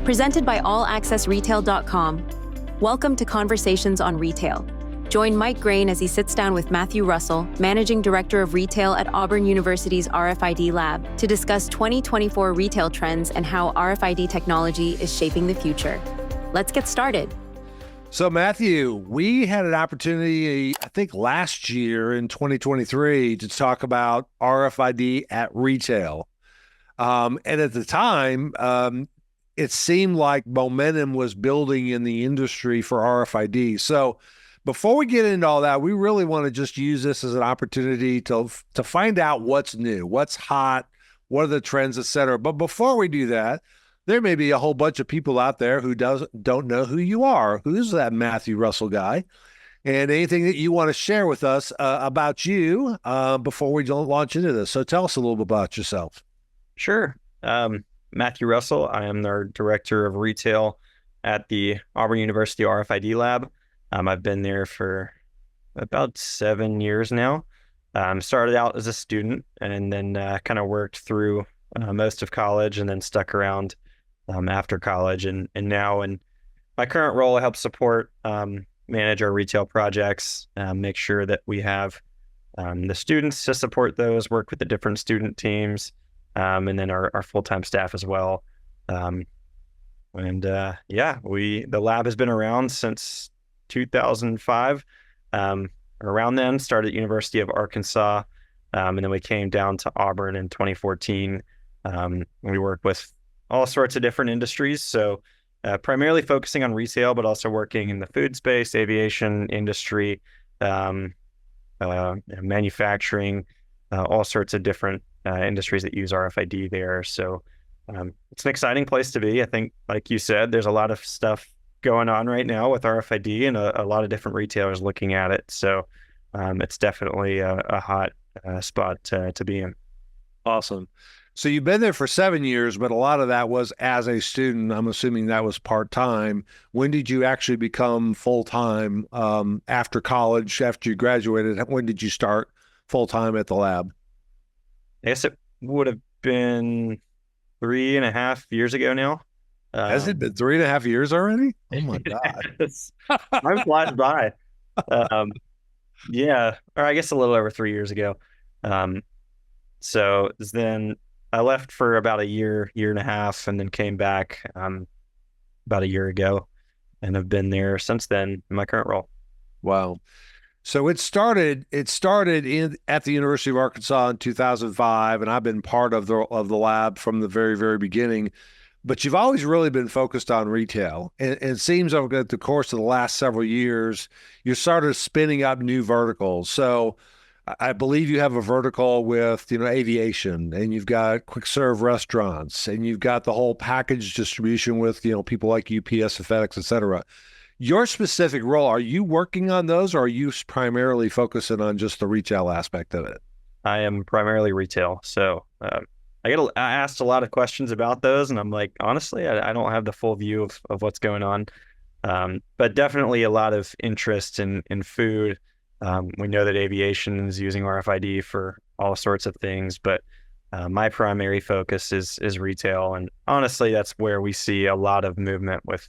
Presented by allaccessretail.com. Welcome to Conversations on Retail. Join Mike Graen as he sits down with Matthew Russell, Managing Director of Retail at Auburn University's RFID Lab, to discuss 2024 retail trends and how RFID technology is shaping the future. Let's get started. So, Matthew, we had an opportunity, I think last year in 2023, to talk about RFID at retail. And at the time, it seemed like momentum was building in the industry for RFID. So before we get into all that, we really want to just use this as an opportunity to find out what's new, what's hot, what are the trends, et cetera. But before we do that, there may be a whole bunch of people out there who don't know who you are. Who's that Matthew Russell guy? And anything that you want to share with us about you before we don't launch into this. So tell us a little bit about yourself. Sure. Matthew Russell. I am the Director of Retail at the Auburn University RFID Lab. I've been there for about 7 years now. Started out as a student and then kind of worked through most of college and then stuck around after college. And now in my current role, I help support, manage our retail projects, make sure that we have the students to support those, work with the different student teams, and then our full-time staff as well. The lab has been around since 2005. Around then, started at University of Arkansas, and then we came down to Auburn in 2014. We work with all sorts of different industries, so primarily focusing on retail, but also working in the food space, aviation industry, manufacturing, all sorts of different industries that use RFID there. So it's an exciting place to be. I think, like you said, there's a lot of stuff going on right now with RFID and a lot of different retailers looking at it. So it's definitely a hot spot to be in. Awesome. So you've been there for 7 years, but a lot of that was as a student. I'm assuming that was part-time. When did you actually become full-time after college, after you graduated? When did you start full-time at the lab? I guess it would have been 3.5 years ago now. Has it been 3.5 years already? Oh my God. I'm flying by. Yeah, or I guess a little over 3 years ago. So then I left for about a year and a half, and then came back about a year ago, and have been there since then in my current role. Wow. So it started at the University of Arkansas in 2005, and I've been part of the lab from the very, very beginning. But you've always really been focused on retail. And it seems over the course of the last several years, you started spinning up new verticals. So I believe you have a vertical with, aviation, and you've got quick serve restaurants, and you've got the whole package distribution with, people like UPS and FedEx, et cetera. Your specific role, are you working on those, or are you primarily focusing on just the retail aspect of it? I am primarily retail. So I asked a lot of questions about those, and I'm like, honestly, I don't have the full view of what's going on. But definitely a lot of interest in food. We know that aviation is using RFID for all sorts of things, but my primary focus is retail. And honestly, that's where we see a lot of movement with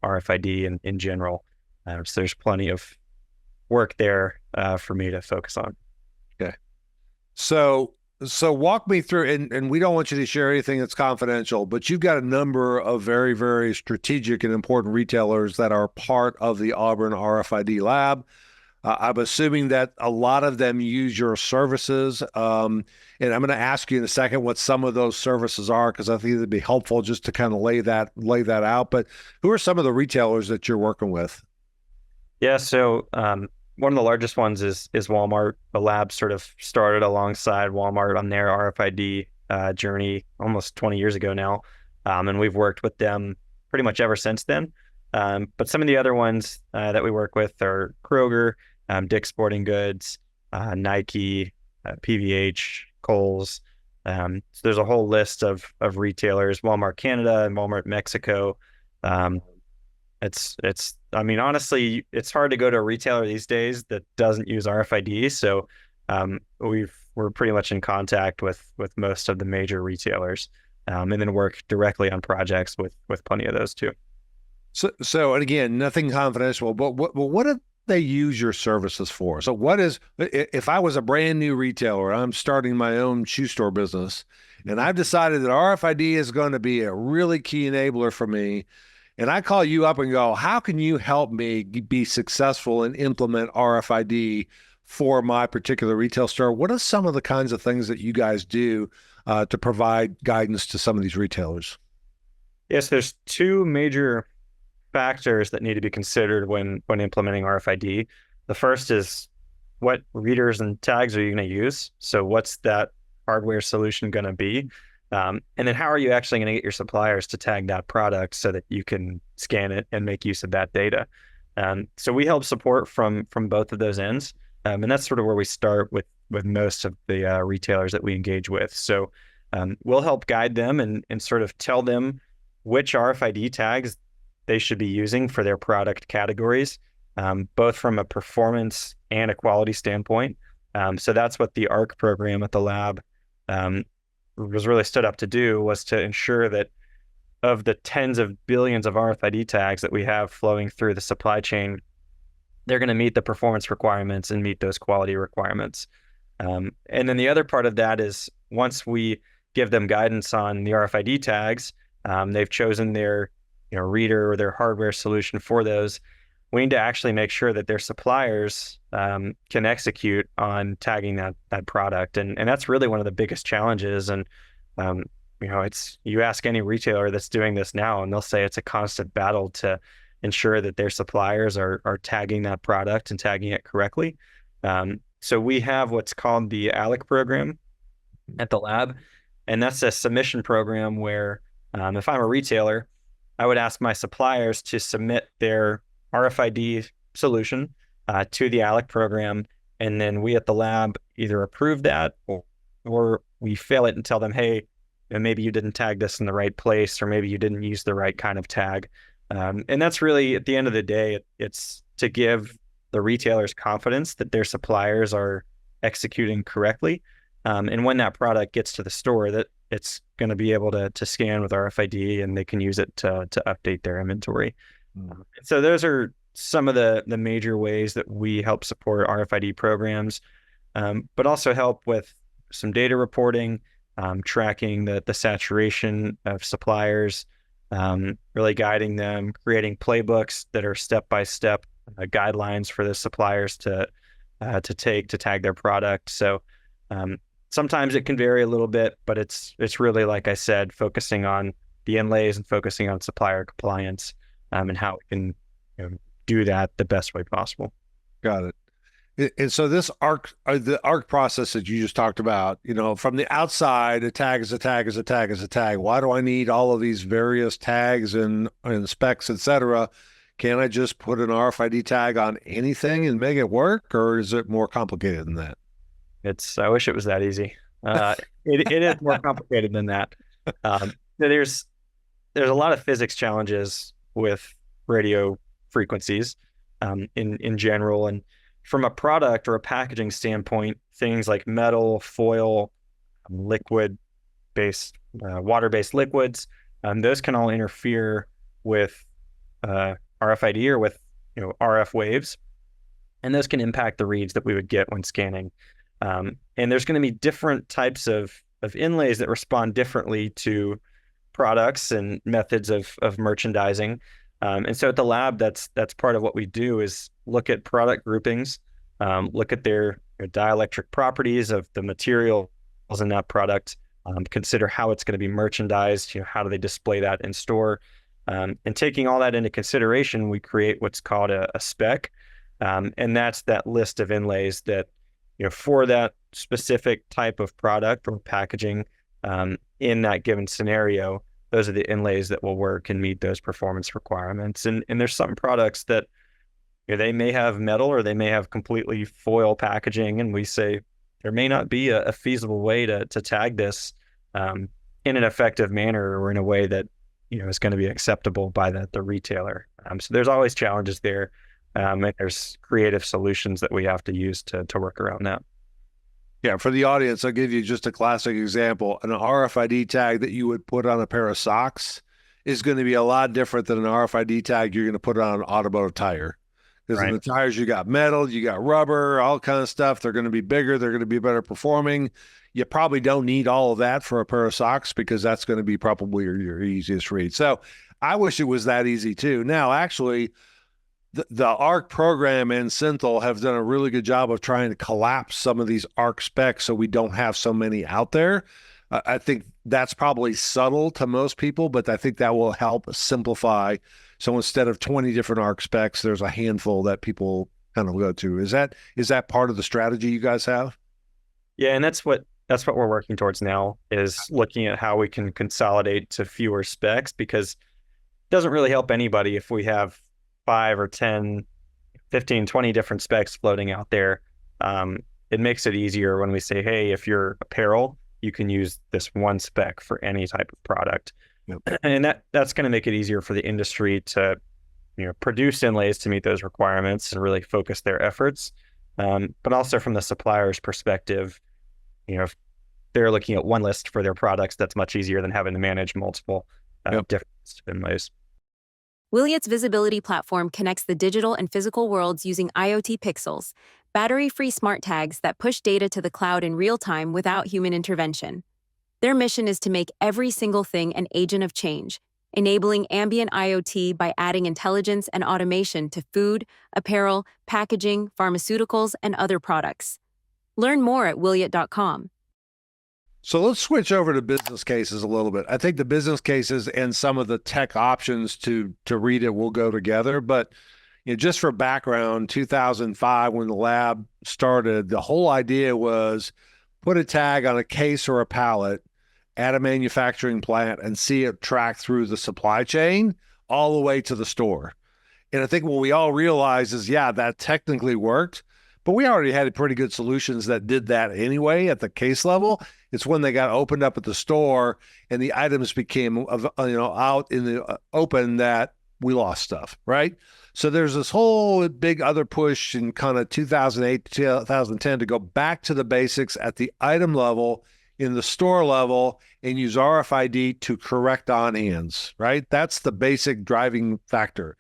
RFID in general. So there's plenty of work there for me to focus on. Okay. So walk me through, and we don't want you to share anything that's confidential, but you've got a number of very, very strategic and important retailers that are part of the Auburn RFID lab. I'm assuming that a lot of them use your services. And I'm going to ask you in a second what some of those services are, because I think it'd be helpful just to kind of lay that out. But who are some of the retailers that you're working with? Yeah, so one of the largest ones is Walmart. The lab sort of started alongside Walmart on their RFID journey almost 20 years ago now. And we've worked with them pretty much ever since then. But some of the other ones that we work with are Kroger, Dick's Sporting Goods, Nike, PVH, Kohl's. So there's a whole list of retailers, Walmart Canada and Walmart Mexico. Honestly, it's hard to go to a retailer these days that doesn't use RFID. So we're pretty much in contact with most of the major retailers. and then work directly on projects with plenty of those too. So and again, nothing confidential, but what do they use your services for? So if I was a brand new retailer, I'm starting my own shoe store business, and I've decided that RFID is going to be a really key enabler for me, and I call you up and go, how can you help me be successful and implement RFID for my particular retail store? What are some of the kinds of things that you guys do to provide guidance to some of these retailers? Yes, there's two major factors that need to be considered when implementing RFID. The first is, what readers and tags are you going to use? So what's that hardware solution going to be? And then how are you actually going to get your suppliers to tag that product so that you can scan it and make use of that data? So we help support from both of those ends. And that's sort of where we start with most of the retailers that we engage with. So we'll help guide them and sort of tell them which RFID tags they should be using for their product categories, both from a performance and a quality standpoint. So that's what the ARC program at the lab was really stood up to do, was to ensure that of the tens of billions of RFID tags that we have flowing through the supply chain, they're going to meet the performance requirements and meet those quality requirements. And then the other part of that is, once we give them guidance on the RFID tags, they've chosen their reader or their hardware solution for those, we need to actually make sure that their suppliers can execute on tagging that product. And that's really one of the biggest challenges. And, you ask any retailer that's doing this now, and they'll say it's a constant battle to ensure that their suppliers are tagging that product and tagging it correctly. So we have what's called the ALEC program at the lab. And that's a submission program where if I'm a retailer, I would ask my suppliers to submit their RFID solution to the ALEC program, and then we at the lab either approve that or we fail it and tell them, hey, maybe you didn't tag this in the right place, or maybe you didn't use the right kind of tag. And that's really, at the end of the day, it's to give the retailers confidence that their suppliers are executing correctly. And when that product gets to the store, that it's going to be able to scan with RFID, and they can use it to update their inventory. So those are some of the major ways that we help support RFID programs, but also help with some data reporting, tracking the saturation of suppliers, really guiding them, creating playbooks that are step-by-step guidelines for the suppliers to tag their product. So sometimes it can vary a little bit, but it's really, like I said, focusing on the inlays and focusing on supplier compliance, and how we can do that the best way possible. Got it. And so this the ARC process that you just talked about, from the outside, a tag is a tag is a tag is a tag. Why do I need all of these various tags and specs, et cetera? Can't I just put an RFID tag on anything and make it work, or is it more complicated than that? I wish it was that easy. It is more complicated than that. There's a lot of physics challenges with radio frequencies in general. And from a product or a packaging standpoint, things like metal, foil, liquid-based, water-based liquids, those can all interfere with RFID or with RF waves. And those can impact the reads that we would get when scanning. And there's going to be different types of inlays that respond differently to products and methods of merchandising. And so at the lab, that's part of what we do, is look at product groupings, look at their dielectric properties of the materials in that product, consider how it's going to be merchandised, how do they display that in store. And taking all that into consideration, we create what's called a spec. And that's that list of inlays that, for that specific type of product or packaging in that given scenario, those are the inlays that will work and meet those performance requirements. And there's some products that they may have metal or they may have completely foil packaging, and we say there may not be a feasible way to tag this in an effective manner or in a way that is going to be acceptable by the retailer. So there's always challenges there, and there's creative solutions that we have to use to work around that. Yeah, for the audience, I'll give you just a classic example. An RFID tag that you would put on a pair of socks is going to be a lot different than an RFID tag you're going to put on an automotive tire. Because in Right. the tires, you got metal, you got rubber, all kind of stuff. They're going to be bigger. They're going to be better performing. You probably don't need all of that for a pair of socks because that's going to be probably your easiest read. So I wish it was that easy too. Now, actually, the ARC program and Synthel have done a really good job of trying to collapse some of these ARC specs so we don't have so many out there. I think that's probably subtle to most people, but I think that will help simplify. So instead of 20 different ARC specs, there's a handful that people kind of go to. Is that part of the strategy you guys have? Yeah, and that's what we're working towards now, is looking at how we can consolidate to fewer specs, because it doesn't really help anybody if we have 5 or 10, 15, 20 different specs floating out there. It makes it easier when we say, hey, if you're apparel, you can use this one spec for any type of product. Yep. And that's going to make it easier for the industry to, produce inlays to meet those requirements and really focus their efforts. But also from the supplier's perspective, if they're looking at one list for their products, that's much easier than having to manage multiple different inlays. Wiliot's visibility platform connects the digital and physical worlds using IoT pixels, battery-free smart tags that push data to the cloud in real time without human intervention. Their mission is to make every single thing an agent of change, enabling ambient IoT by adding intelligence and automation to food, apparel, packaging, pharmaceuticals, and other products. Learn more at Wiliot.com. So let's switch over to business cases a little bit. I think the business cases and some of the tech options to read it will go together. But just for background, 2005, when the lab started, the whole idea was put a tag on a case or a pallet at a manufacturing plant and see it track through the supply chain all the way to the store. And I think what we all realize is, yeah, that technically worked, but we already had pretty good solutions that did that anyway at the case level. It's when they got opened up at the store and the items became, out in the open that we lost stuff, right? So there's this whole big other push in kind of 2008 to 2010 to go back to the basics at the item level, in the store level, and use RFID to correct on hands, right? That's the basic driving factor.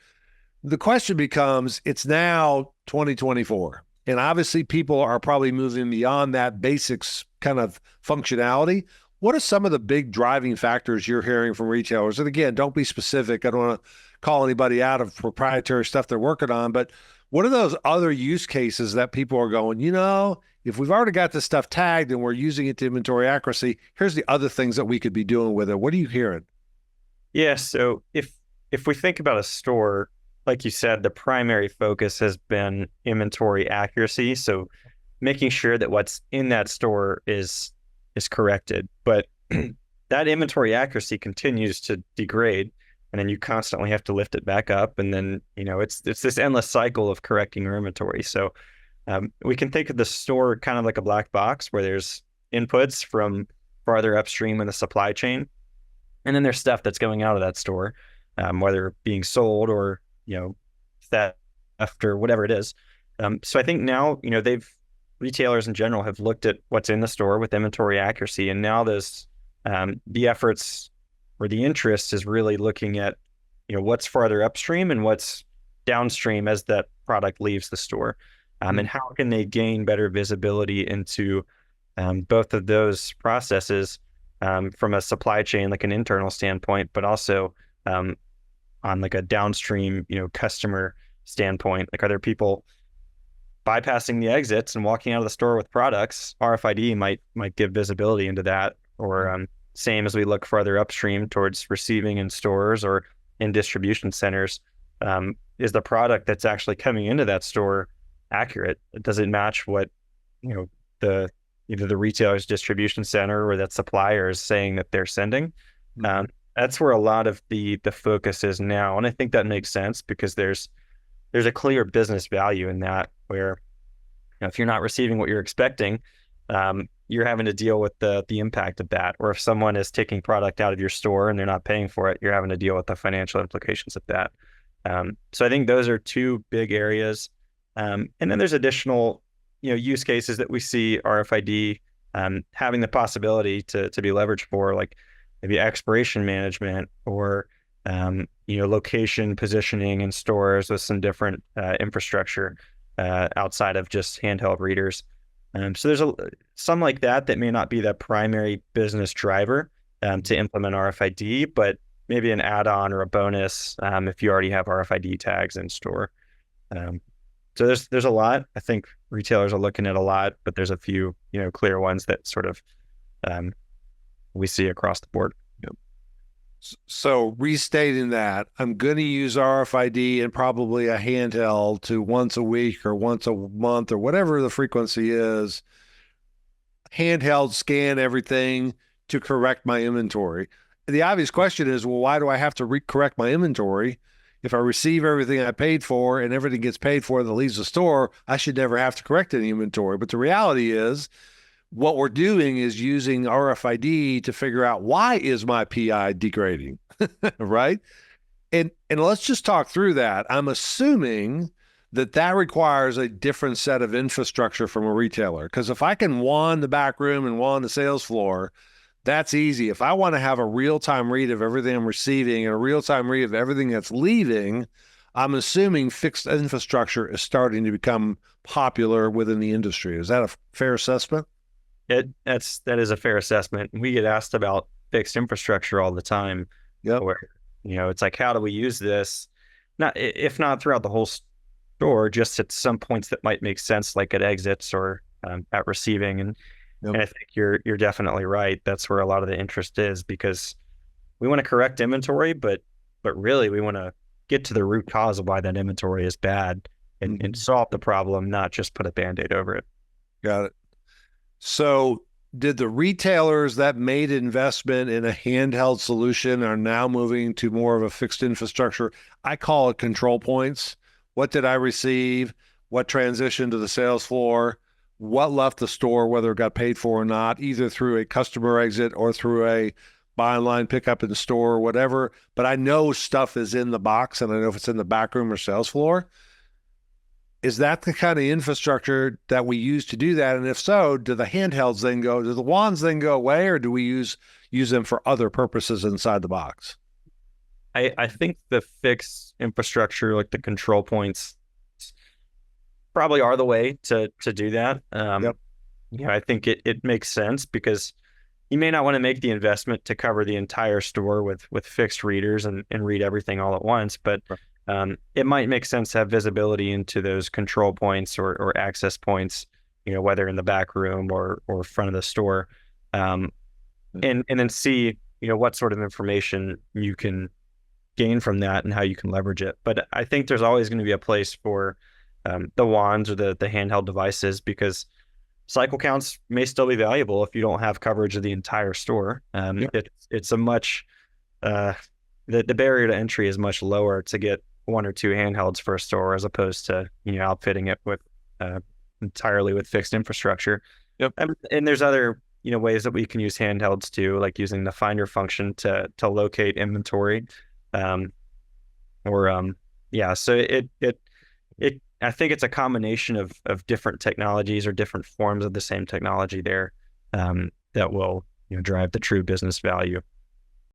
The question becomes, it's now 2024. And obviously, people are probably moving beyond that basics kind of functionality. What are some of the big driving factors you're hearing from retailers? And again, don't be specific. I don't want to call anybody out of proprietary stuff they're working on, but what are those other use cases that people are going, if we've already got this stuff tagged and we're using it to inventory accuracy, here's the other things that we could be doing with it. What are you hearing? Yeah, so if we think about a store, like you said, the primary focus has been inventory accuracy. So making sure that what's in that store is corrected. But that inventory accuracy continues to degrade, and then you constantly have to lift it back up. And then, it's this endless cycle of correcting your inventory. So we can think of the store kind of like a black box where there's inputs from farther upstream in the supply chain. And then there's stuff that's going out of that store, whether being sold or, theft or whatever it is. So I think now, retailers in general have looked at what's in the store with inventory accuracy. And now there's the efforts or the interest is really looking at, what's farther upstream and what's downstream as that product leaves the store. And how can they gain better visibility into both of those processes from a supply chain, like an internal standpoint, but also on like a downstream, customer standpoint. Like, are there people bypassing the exits and walking out of the store with products? RFID might give visibility into that. Or same as we look further upstream towards receiving in stores or in distribution centers, is the product that's actually coming into that store accurate? Does it match what either the retailer's distribution center or that supplier is saying that they're sending? That's where a lot of the focus is now, and I think that makes sense because there's a clear business value in that, where if you're not receiving what you're expecting, you're having to deal with the impact of that. Or if someone is taking product out of your store and they're not paying for it, you're having to deal with the financial implications of that. So I think those are two big areas. And then there's additional use cases that we see RFID having the possibility to be leveraged for, like maybe expiration management or location positioning in stores with some different infrastructure outside of just handheld readers. So there's some like that may not be the primary business driver to implement RFID, but maybe an add-on or a bonus if you already have RFID tags in store. So there's a lot. I think retailers are looking at a lot, but there's a few clear ones that sort of we see across the board. So restating that, I'm going to use RFID and probably a handheld to once a week or once a month or whatever the frequency is. Handheld scan everything to correct my inventory. The obvious question is, well, why do I have to correct my inventory? If I receive everything I paid for and everything gets paid for that leaves the store, I should never have to correct any inventory. But the reality is, what we're doing is using RFID to figure out, why is my PI degrading, right? And let's just talk through that. I'm assuming that requires a different set of infrastructure from a retailer. Because if I can wand the back room and wand the sales floor, that's easy. If I want to have a real-time read of everything I'm receiving and a real-time read of everything that's leaving, I'm assuming fixed infrastructure is starting to become popular within the industry. Is that a fair assessment? That is a fair assessment. We get asked about fixed infrastructure all the time. Yep. Where it's like, how do we use this? If not throughout the whole store, just at some points that might make sense, like at exits or at receiving. And Yep. And I think you're definitely right. That's where a lot of the interest is, because we want to correct inventory, but really we want to get to the root cause of why that inventory is bad and solve the problem, not just put a Band-Aid over it. Got it. So did the retailers that made investment in a handheld solution are now moving to more of a fixed infrastructure? I call it control points. What did I receive? What transitioned to the sales floor? What left the store, whether it got paid for or not, either through a customer exit or through a buy online, pick up in store or whatever. But I know stuff is in the box, and I know if it's in the back room or sales floor. Is that the kind of infrastructure that we use to do that? And if so, do the handhelds then do the wands then go away, or do we use them for other purposes inside the box? I think the fixed infrastructure, like the control points, probably are the way to do that. Yep. I think it makes sense, because you may not want to make the investment to cover the entire store with fixed readers and read everything all at once, but it might make sense to have visibility into those control points or access points, whether in the back room or front of the store, and then see, what sort of information you can gain from that and how you can leverage it. But I think there's always going to be a place for the wands or the handheld devices, because cycle counts may still be valuable if you don't have coverage of the entire store. It's a much the barrier to entry is much lower to get one or two handhelds for a store, as opposed to outfitting it with entirely with fixed infrastructure. Yep. And there's other ways that we can use handhelds too, like using the finder function to locate inventory, So it I think it's a combination of different technologies or different forms of the same technology there that will drive the true business value